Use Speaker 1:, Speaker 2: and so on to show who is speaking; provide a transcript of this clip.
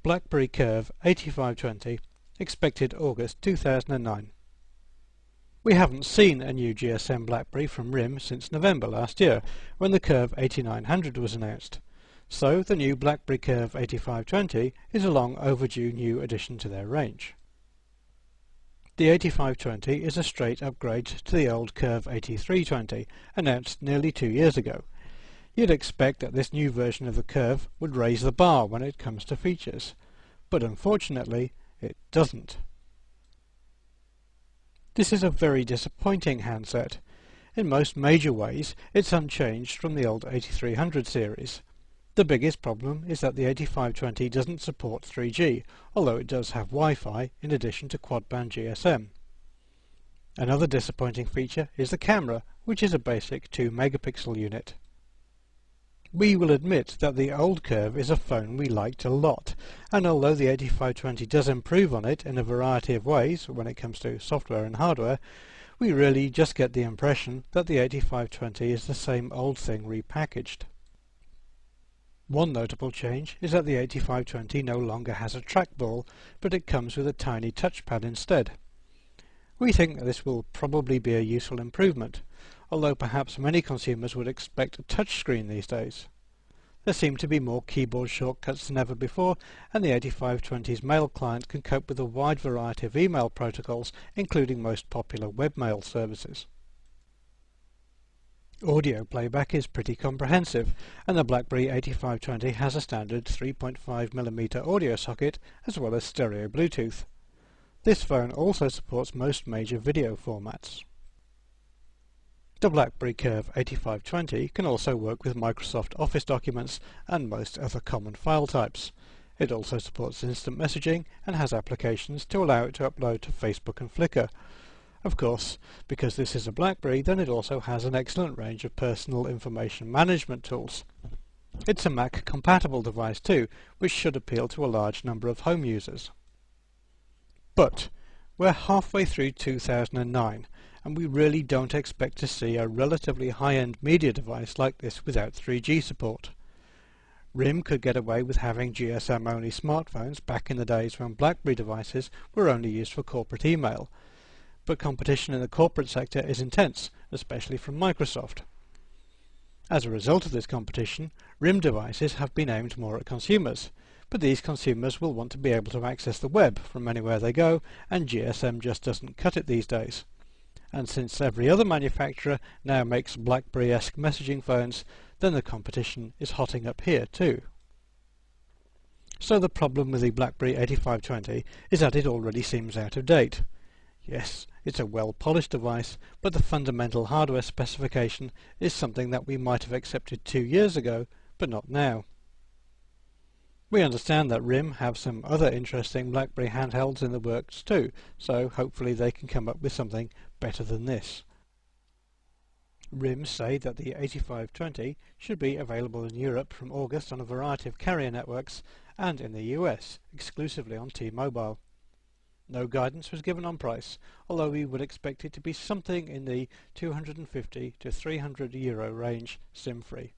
Speaker 1: Blackberry Curve 8520, expected August 2009. We haven't seen a new GSM Blackberry from RIM since November last year, when the Curve 8900 was announced. So the new Blackberry Curve 8520 is a long overdue new addition to their range. The 8520 is a straight upgrade to the old Curve 8320, announced nearly 2 years ago. You'd expect that this new version of the Curve would raise the bar when it comes to features, but unfortunately it doesn't. This is a very disappointing handset. In most major ways it's unchanged from the old 8300 series. The biggest problem is that the 8520 doesn't support 3G, although it does have Wi-Fi in addition to quad-band GSM. Another disappointing feature is the camera, which is a basic 2 megapixel unit. We will admit that the old Curve is a phone we liked a lot, and although the 8520 does improve on it in a variety of ways when it comes to software and hardware, we really just get the impression that the 8520 is the same old thing repackaged. One notable change is that the 8520 no longer has a trackball, but it comes with a tiny touchpad instead. We think that this will probably be a useful improvement, although perhaps many consumers would expect a touchscreen these days. There seem to be more keyboard shortcuts than ever before, and the 8520's mail client can cope with a wide variety of email protocols, including most popular webmail services. Audio playback is pretty comprehensive, and the Blackberry 8520 has a standard 3.5mm audio socket as well as stereo Bluetooth. This phone also supports most major video formats. The Blackberry Curve 8520 can also work with Microsoft Office documents and most other common file types. It also supports instant messaging and has applications to allow it to upload to Facebook and Flickr. Of course, because this is a Blackberry, then it also has an excellent range of personal information management tools. It's a Mac-compatible device too, which should appeal to a large number of home users. But we're halfway through 2009, and we really don't expect to see a relatively high-end media device like this without 3G support. RIM could get away with having GSM-only smartphones back in the days when Blackberry devices were only used for corporate email, but competition in the corporate sector is intense, especially from Microsoft. As a result of this competition, RIM devices have been aimed more at consumers, but these consumers will want to be able to access the web from anywhere they go, and GSM just doesn't cut it these days. And since every other manufacturer now makes Blackberry-esque messaging phones, then the competition is hotting up here too. So the problem with the Blackberry 8520 is that it already seems out of date. Yes, it's a well-polished device, but the fundamental hardware specification is something that we might have accepted 2 years ago, but not now. We understand that RIM have some other interesting Blackberry handhelds in the works too, so hopefully they can come up with something better than this. RIM say that the 8520 should be available in Europe from August on a variety of carrier networks, and in the US, exclusively on T-Mobile. No guidance was given on price, although we would expect it to be something in the €250 to €300 range, SIM-free.